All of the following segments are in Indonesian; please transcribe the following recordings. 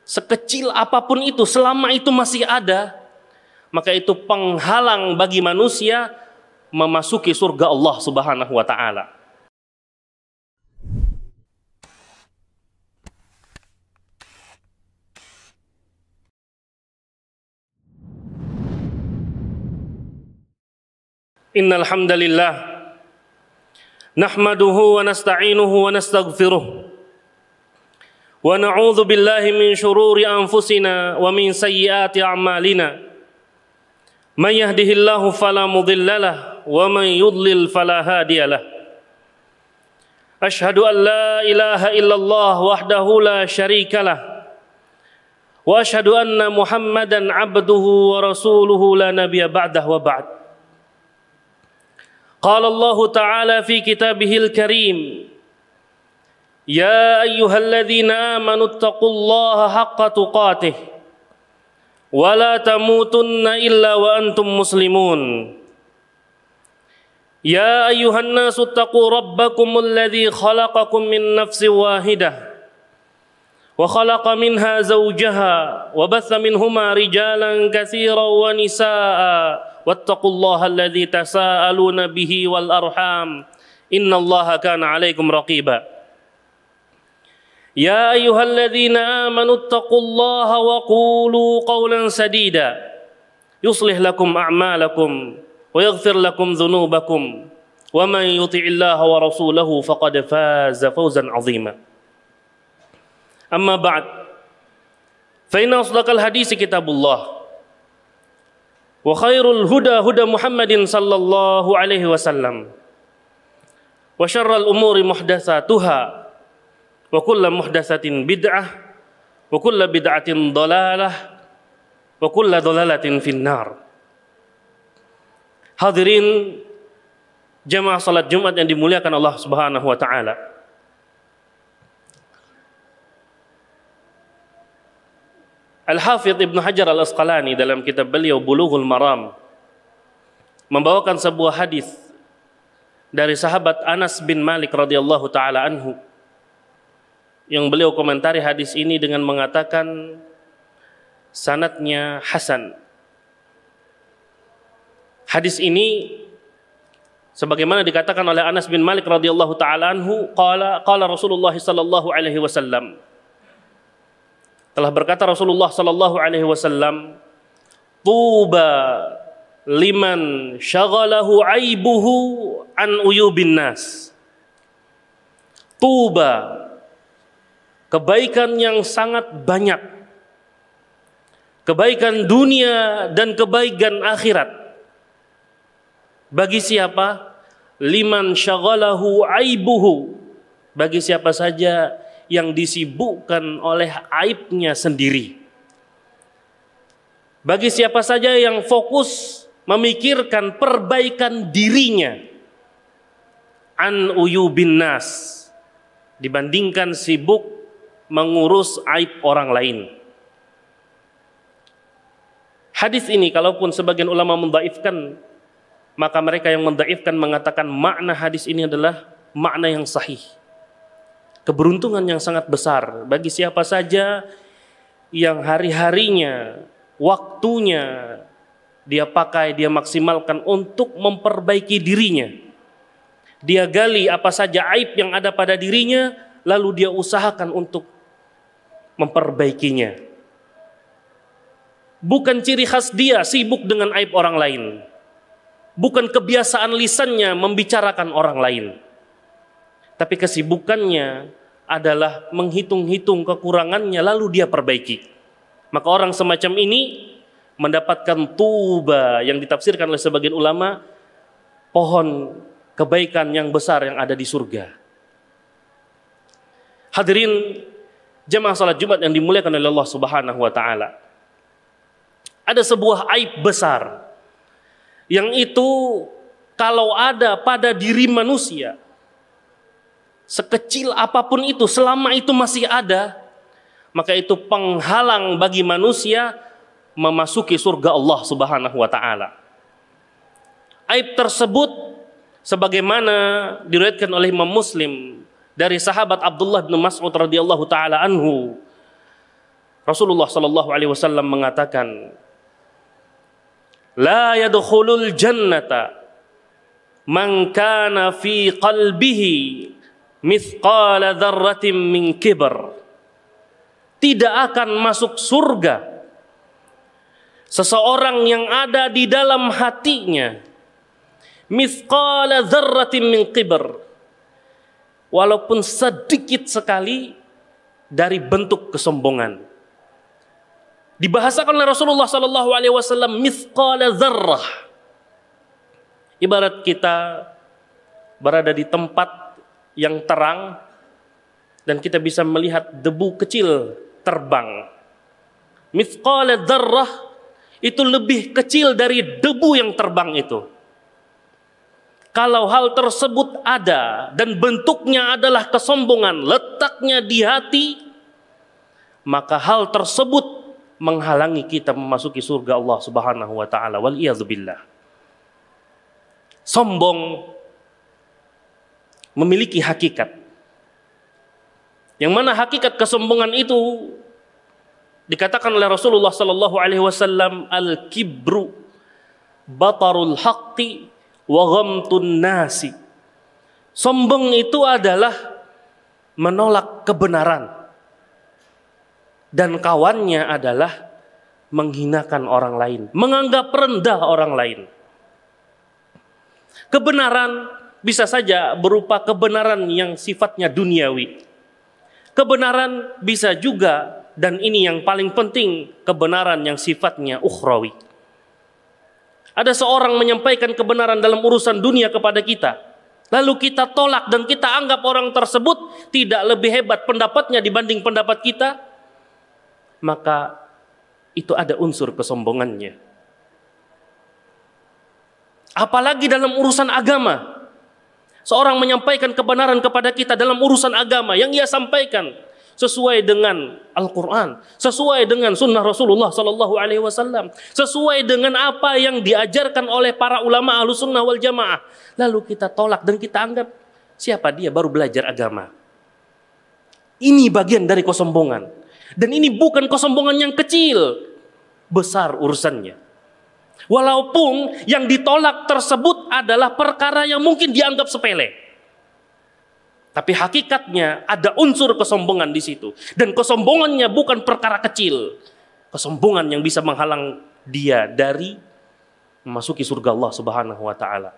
sekecil apapun itu, selama itu masih ada, maka itu penghalang bagi manusia memasuki surga Allah Subhanahu wa taala. Innal hamdalillah nahmaduhu wa nasta'inuhu wa nastaghfiruh wa na'udzu billahi min shururi anfusina wa min sayyiati a'malina may yahdihillahu fala mudhillalah wa may yudlil fala hadiyalah. Ashhadu an la ilaha illallah wahdahu la syarikalah wa ashhadu anna Muhammadan abduhu wa rasuluhu la nabiyya ba'dahu wa ba'd. Qala Allah Ta'ala fi kitabihil karim, ya ayyuhalladzina amanu taqullaha haqqa tuqatih wa la tamutunna illa wa antum muslimun. Ya ayyuhan nasu taqu rabbakumul ladzi khalaqakum min nafsin wahidah wa khalaqa minha zawjaha wa batha minhuma rijalan katsiran wa nisaa'a wattaqullaha alladzi tasaaluna bihi wal arham innallaha kana 'alaikum raqiba. Ya ayyuhalladzina amanu taqullaha wa qulu qawlan sadida yuslih lakum a'malakum wa yaghfir lakum dhunubakum wa man yuti'illaha wa rasulahu faqad faza fawzan 'azima. Amma ba'd, fa inna asdaqal hadits kitabullah wa khairul huda huda Muhammadin sallallahu alaihi wasallam wa syarral umuri muhdatsatuha wa kullu muhdatsatin bid'ah wa kullu bid'atin dhalalah wa kullu dhalalatin finnar. Hadirin jamaah salat Jumat yang dimuliakan Allah Subhanahu wa taala. Al-Hafidh Ibnu Hajar Al-Asqalani dalam kitab beliau Bulughul Maram membawakan sebuah hadis dari sahabat Anas bin Malik radhiyallahu taala anhu, yang beliau komentari hadis ini dengan mengatakan sanadnya hasan. Hadis ini sebagaimana dikatakan oleh Anas bin Malik radhiyallahu taala anhu, qala Rasulullah sallallahu alaihi wasallam, telah berkata Rasulullah sallallahu alaihi wasallam, tuba liman syaghalahu aibuhu an uyubin nas. Tuba, kebaikan yang sangat banyak, kebaikan dunia dan kebaikan akhirat. Bagi siapa? Liman syaghalahu aibuhu, bagi siapa saja yang disibukkan oleh aibnya sendiri. Bagi siapa saja yang fokus memikirkan perbaikan dirinya, an uyubin nas, dibandingkan sibuk mengurus aib orang lain. Hadis ini kalaupun sebagian ulama mendhaifkan, maka mereka yang mendhaifkan mengatakan makna hadis ini adalah makna yang sahih. Keberuntungan yang sangat besar bagi siapa saja yang hari-harinya, waktunya dia pakai, dia maksimalkan untuk memperbaiki dirinya. Dia gali apa saja aib yang ada pada dirinya, lalu dia usahakan untuk memperbaikinya. Bukan ciri khas dia sibuk dengan aib orang lain. Bukan kebiasaan lisannya membicarakan orang lain. Tapi kesibukannya adalah menghitung-hitung kekurangannya lalu dia perbaiki. Maka orang semacam ini mendapatkan tuba yang ditafsirkan oleh sebagian ulama pohon kebaikan yang besar yang ada di surga. Hadirin jemaah salat Jumat yang dimuliakan oleh Allah Subhanahu wa taala. Ada sebuah aib besar yang itu kalau ada pada diri manusia, sekecil apapun itu, selama itu masih ada, maka itu penghalang bagi manusia memasuki surga Allah Subhanahu wa taala. Aib tersebut sebagaimana diriwayatkan oleh Imam Muslim dari sahabat Abdullah bin Mas'ud radhiyallahu taala anhu, Rasulullah sallallahu alaihi wasallam mengatakan, la yadkhulul jannata man kana fi qalbihi mithqala dzarratin min kibr. Tidak akan masuk surga seseorang yang ada di dalam hatinya mithqala dzarratin min kibr, walaupun sedikit sekali dari bentuk kesombongan. Dibahasakan oleh Rasulullah sallallahu alaihi wasallam mithqala dzarrah. Ibarat kita berada di tempat yang terang dan kita bisa melihat debu kecil terbang. Mithqala dzarrah itu lebih kecil dari debu yang terbang itu. Kalau hal tersebut ada dan bentuknya adalah kesombongan, letaknya di hati, maka hal tersebut menghalangi kita memasuki surga Allah Subhanahu wa taala. Wal iyadzubillah. Sombong memiliki hakikat. Yang mana hakikat kesombongan itu dikatakan oleh Rasulullah sallallahu alaihi wasallam, al-kibru batarul haqqi wa ghamtun nasi. Sombong itu adalah menolak kebenaran dan kawannya adalah menghinakan orang lain, menganggap rendah orang lain. Kebenaran bisa saja berupa kebenaran yang sifatnya duniawi. Kebenaran bisa juga, dan ini yang paling penting, kebenaran yang sifatnya ukhrawi. Ada seorang menyampaikan kebenaran dalam urusan dunia kepada kita, lalu kita tolak dan kita anggap orang tersebut tidak lebih hebat pendapatnya dibanding pendapat kita, maka itu ada unsur kesombongannya. Apalagi dalam urusan agama. Seorang menyampaikan kebenaran kepada kita dalam urusan agama yang ia sampaikan sesuai dengan Al-Quran, sesuai dengan sunnah Rasulullah Sallallahu Alaihi Wasallam, sesuai dengan apa yang diajarkan oleh para ulama Ahlus Sunnah wal Jamaah. Lalu kita tolak dan kita anggap siapa dia baru belajar agama. Ini bagian dari kesombongan. Dan ini bukan kesombongan yang kecil, besar urusannya. Walaupun yang ditolak tersebut adalah perkara yang mungkin dianggap sepele, tapi hakikatnya ada unsur kesombongan di situ. Dan kesombongannya bukan perkara kecil, kesombongan yang bisa menghalang dia dari memasuki surga Allah Subhanahu wa taala.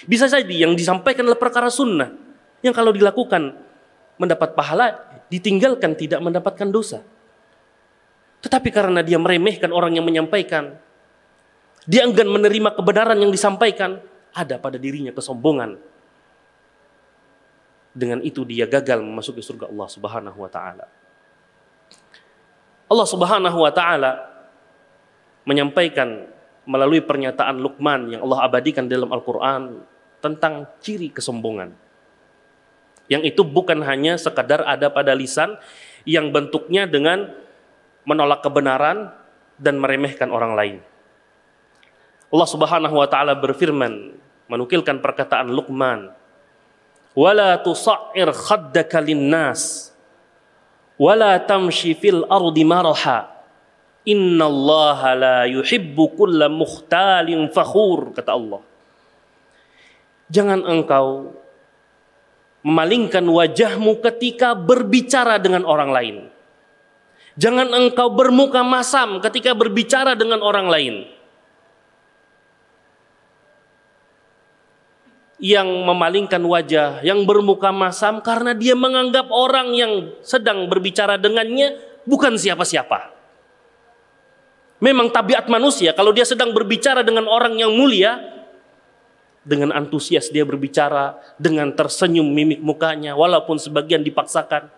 Bisa jadi yang disampaikan adalah perkara sunnah yang kalau dilakukan mendapat pahala, ditinggalkan tidak mendapatkan dosa. Tetapi karena dia meremehkan orang yang menyampaikan, dia enggan menerima kebenaran yang disampaikan, ada pada dirinya kesombongan. Dengan itu dia gagal memasuki surga Allah Subhanahu wa taala. Allah Subhanahu wa taala menyampaikan melalui pernyataan Luqman yang Allah abadikan dalam Al-Qur'an tentang ciri kesombongan. Yang itu bukan hanya sekadar ada pada lisan yang bentuknya dengan menolak kebenaran dan meremehkan orang lain. Allah Subhanahu wa taala berfirman menukilkan perkataan Luqman, "Wala tusa'ir khaddaka lin-nas wala tamshi fil ardi maraha innallaha la yuhibbu kulla mukhtalin fakhur," kata Allah. Jangan engkau memalingkan wajahmu ketika berbicara dengan orang lain. Jangan engkau bermuka masam ketika berbicara dengan orang lain. Yang memalingkan wajah, yang bermuka masam karena dia menganggap orang yang sedang berbicara dengannya bukan siapa-siapa. Memang tabiat manusia kalau dia sedang berbicara dengan orang yang mulia, dengan antusias dia berbicara, dengan tersenyum mimik mukanya walaupun sebagian dipaksakan.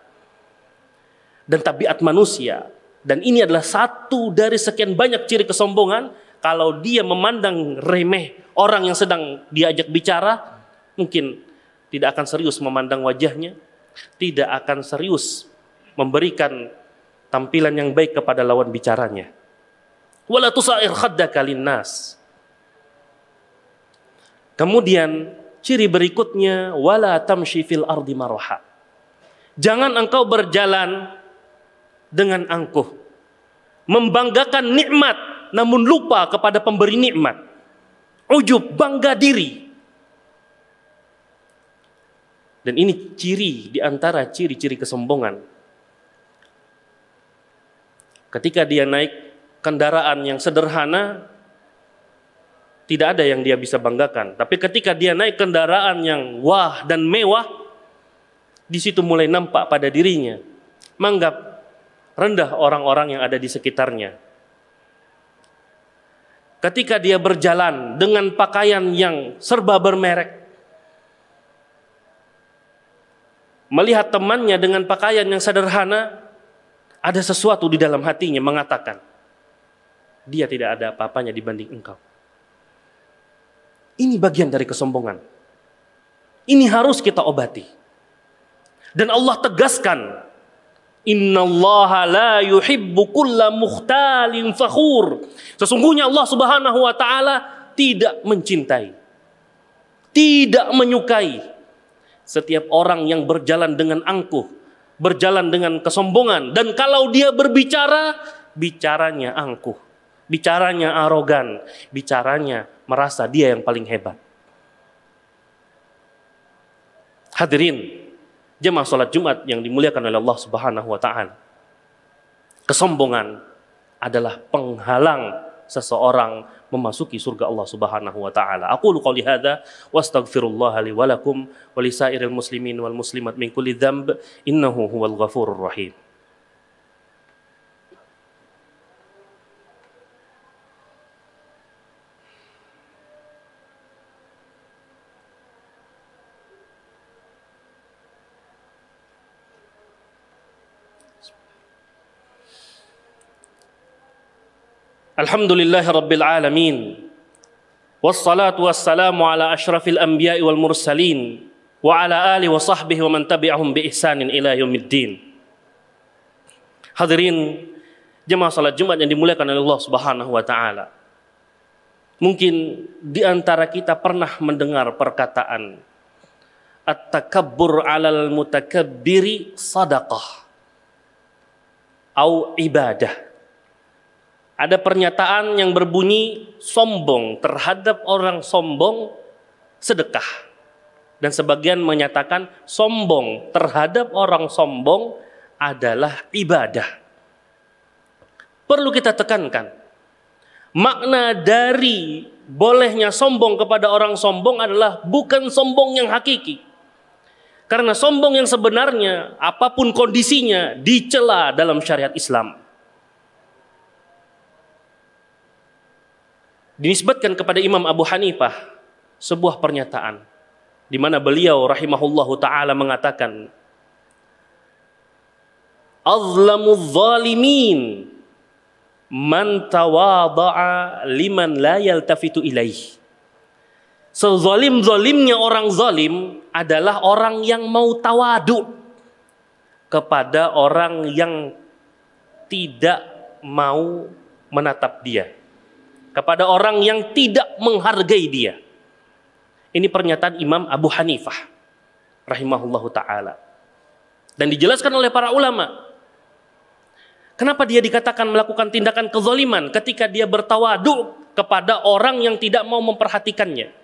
Dan tabiat manusia, dan ini adalah satu dari sekian banyak ciri kesombongan, kalau dia memandang remeh orang yang sedang diajak bicara, mungkin tidak akan serius memandang wajahnya, tidak akan serius memberikan tampilan yang baik kepada lawan bicaranya. Wala tusa'ir khaddaka linnas. Kemudian ciri berikutnya, wala tamshi fil ardi maraha. Jangan engkau berjalan dengan angkuh, membanggakan nikmat namun lupa kepada pemberi nikmat, ujub, bangga diri. Dan ini ciri di antara ciri-ciri kesombongan. Ketika dia naik kendaraan yang sederhana, tidak ada yang dia bisa banggakan. Tapi ketika dia naik kendaraan yang wah dan mewah, di situ mulai nampak pada dirinya, menganggap rendah orang-orang yang ada di sekitarnya. Ketika dia berjalan dengan pakaian yang serba bermerek, melihat temannya dengan pakaian yang sederhana, ada sesuatu di dalam hatinya mengatakan, dia tidak ada apa-apanya dibanding engkau. Ini bagian dari kesombongan. Ini harus kita obati. Dan Allah tegaskan, innallaha la yuhibbu kulla mukhtalin fakhur. Sesungguhnya Allah Subhanahu wa taala tidak mencintai, tidak menyukai setiap orang yang berjalan dengan angkuh, berjalan dengan kesombongan. Dan kalau dia berbicara, bicaranya angkuh, bicaranya arogan, bicaranya merasa dia yang paling hebat. Hadirin jemaah salat Jumat yang dimuliakan oleh Allah Subhanahu wa taala. Kesombongan adalah penghalang seseorang memasuki surga Allah Subhanahu wa taala. Aqulu qouli hadza wa astaghfirullah li wa lakum wa lisairil muslimin wal muslimat min kulli dzamb innahu huwal ghafurur rahim. Alhamdulillahi rabbil alamin. Wassalatu wassalamu ala asyrafil anbiya'i wal mursalin wa ala alihi wa sahbihi wa man tabi'ahum bi ihsanin ila yaumiddin. Hadirin jemaah salat Jumat yang dimuliakan oleh Allah Subhanahu wa taala. Mungkin di antara kita pernah mendengar perkataan at-takabbur 'alal mutakabbiri sadaqah au ibadah. Ada pernyataan yang berbunyi sombong terhadap orang sombong sedekah. Dan sebagian menyatakan sombong terhadap orang sombong adalah ibadah. Perlu kita tekankan, makna dari bolehnya sombong kepada orang sombong adalah bukan sombong yang hakiki. Karena sombong yang sebenarnya, apapun kondisinya, dicela dalam syariat Islam. Dinisbatkan kepada Imam Abu Hanifah sebuah pernyataan di mana beliau rahimahullahu taala mengatakan, azlamuz zalimin man tawadha'a liman la yaltafitu ilaih. Sezalim-zalimnya orang zalim adalah orang yang mau tawadu kepada orang yang tidak mau menatap dia, kepada orang yang tidak menghargai dia. Ini pernyataan Imam Abu Hanifah rahimahullahu ta'ala. Dan dijelaskan oleh para ulama, kenapa dia dikatakan melakukan tindakan kezaliman ketika dia bertawadu kepada orang yang tidak mau memperhatikannya.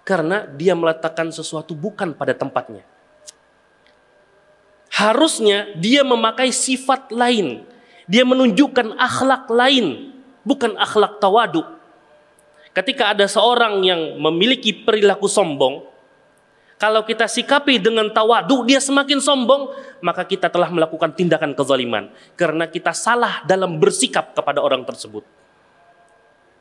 Karena dia meletakkan sesuatu bukan pada tempatnya. Harusnya dia memakai sifat lain, dia menunjukkan akhlak lain, bukan akhlak tawadu. Ketika ada seorang yang memiliki perilaku sombong, kalau kita sikapi dengan tawadu, dia semakin sombong, maka kita telah melakukan tindakan kezaliman. Karena kita salah dalam bersikap kepada orang tersebut.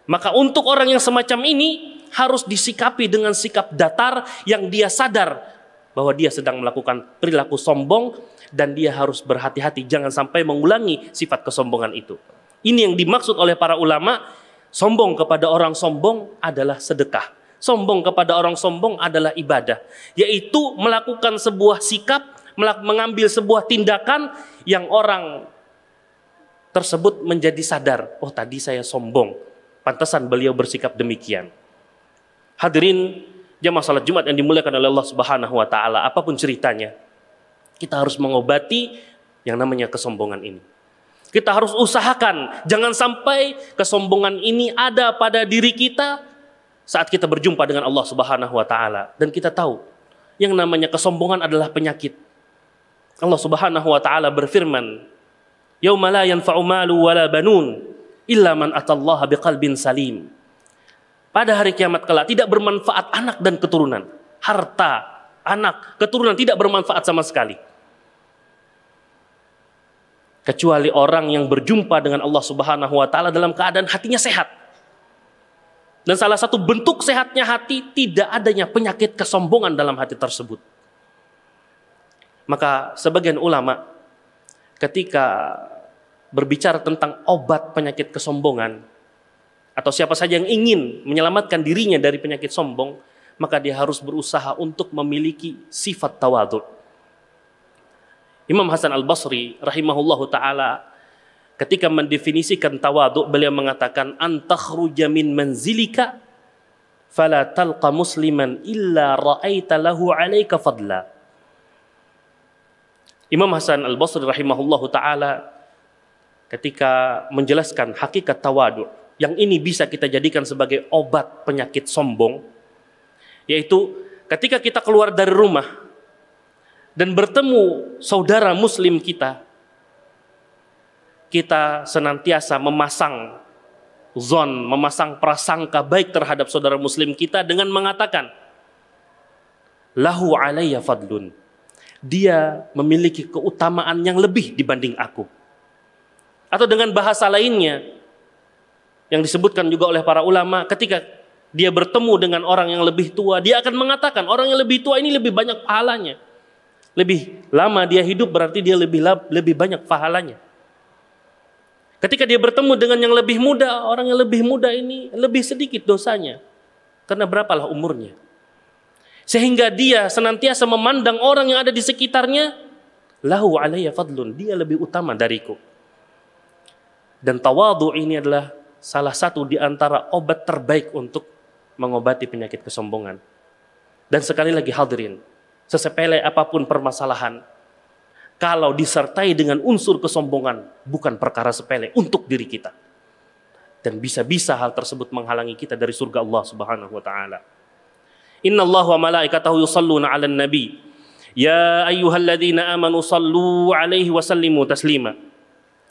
Maka untuk orang yang semacam ini, harus disikapi dengan sikap datar yang dia sadar bahwa dia sedang melakukan perilaku sombong, dan dia harus berhati-hati jangan sampai mengulangi sifat kesombongan itu. Ini yang dimaksud oleh para ulama, sombong kepada orang sombong adalah sedekah. Sombong kepada orang sombong adalah ibadah. Yaitu melakukan sebuah sikap, mengambil sebuah tindakan yang orang tersebut menjadi sadar, oh tadi saya sombong, pantesan beliau bersikap demikian. Hadirin jamaah salat Jumat yang dimuliakan oleh Allah Subhanahu wa taala, apapun ceritanya, kita harus mengobati yang namanya kesombongan ini. Kita harus usahakan jangan sampai kesombongan ini ada pada diri kita saat kita berjumpa dengan Allah Subhanahu wa taala. Dan kita tahu yang namanya kesombongan adalah penyakit. Allah Subhanahu wa taala berfirman, "Yauma la yanfa'u malu wala banun illa man atallaha biqalbin salim." Pada hari kiamat kelak tidak bermanfaat anak dan keturunan. Harta, anak, keturunan tidak bermanfaat sama sekali. Kecuali orang yang berjumpa dengan Allah Subhanahu wa taala dalam keadaan hatinya sehat. Dan salah satu bentuk sehatnya hati tidak adanya penyakit kesombongan dalam hati tersebut. Maka sebagian ulama ketika berbicara tentang obat penyakit kesombongan atau siapa saja yang ingin menyelamatkan dirinya dari penyakit sombong, maka dia harus berusaha untuk memiliki sifat tawadhu. Imam Hasan Al-Basri rahimahullahu ta'ala ketika mendefinisikan tawadhu, beliau mengatakan, antakhruja min manzilika fala talqa musliman illa ra'aita lahu 'alaika fadla. Imam Hasan Al-Basri rahimahullahu ta'ala ketika menjelaskan hakikat tawadhu, yang ini bisa kita jadikan sebagai obat penyakit sombong, yaitu ketika kita keluar dari rumah dan bertemu saudara muslim kita, kita senantiasa memasang zon, memasang prasangka baik terhadap saudara muslim kita dengan mengatakan, lahu alayya fadlun, dia memiliki keutamaan yang lebih dibanding aku. Atau dengan bahasa lainnya yang disebutkan juga oleh para ulama, ketika dia bertemu dengan orang yang lebih tua, dia akan mengatakan orang yang lebih tua ini lebih banyak pahalanya. Lebih lama dia hidup berarti dia lebih banyak pahalanya. Ketika dia bertemu dengan yang lebih muda, orang yang lebih muda ini lebih sedikit dosanya. Karena berapalah umurnya. Sehingga dia senantiasa memandang orang yang ada di sekitarnya, lahu alayya fadlun, dia lebih utama dariku. Dan tawadhu ini adalah salah satu di antara obat terbaik untuk mengobati penyakit kesombongan. Dan sekali lagi hadirin, sesepele apapun permasalahan, kalau disertai dengan unsur kesombongan, bukan perkara sepele untuk diri kita. Dan bisa-bisa hal tersebut menghalangi kita dari surga Allah Subhanahu wa taala. Innallaha wa malaikatahu yusalluna 'alan nabi. Ya ayyuhalladzina amanu sallu 'alaihi wa sallimu taslima.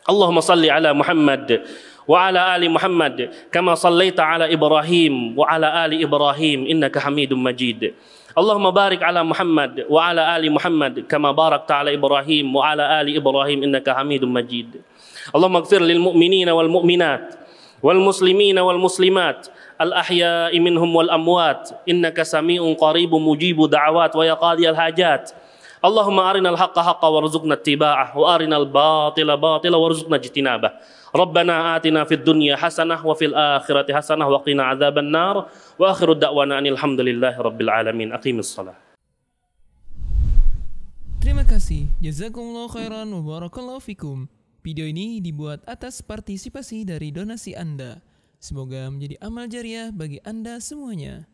Allahumma salli 'ala Muhammad wa 'ala ali Muhammad kama sallaita 'ala Ibrahim wa 'ala ali Ibrahim innaka Hamidum Majid. Allahumma barik 'ala Muhammad wa 'ala ali Muhammad kama barakta 'ala Ibrahim wa 'ala ali Ibrahim innaka Hamidum Majid. Allahumma ighfir lil mu'minina wal mu'minat wal muslimina wal muslimat al ahya'i minhum wal amwat innaka sami'un qaribun mujibud da'awat wa ya qadiyal hajat. Allahumma arinal haqqa haqqa warzuqna ittiba'ah wa arinal batila batila warzuqna ijtinabah. Rabbana atina fid dunya hasanah wa fil akhirati hasanah wa qina adzaban nar. Wa akhiru da'wana alhamdulillahi rabbil alamin. Aqimis shalah. Terima kasih. Jazakumullahu khairan wa barakallahu fikum. Video ini dibuat atas partisipasi dari donasi Anda. Semoga menjadi amal jariah bagi Anda semuanya.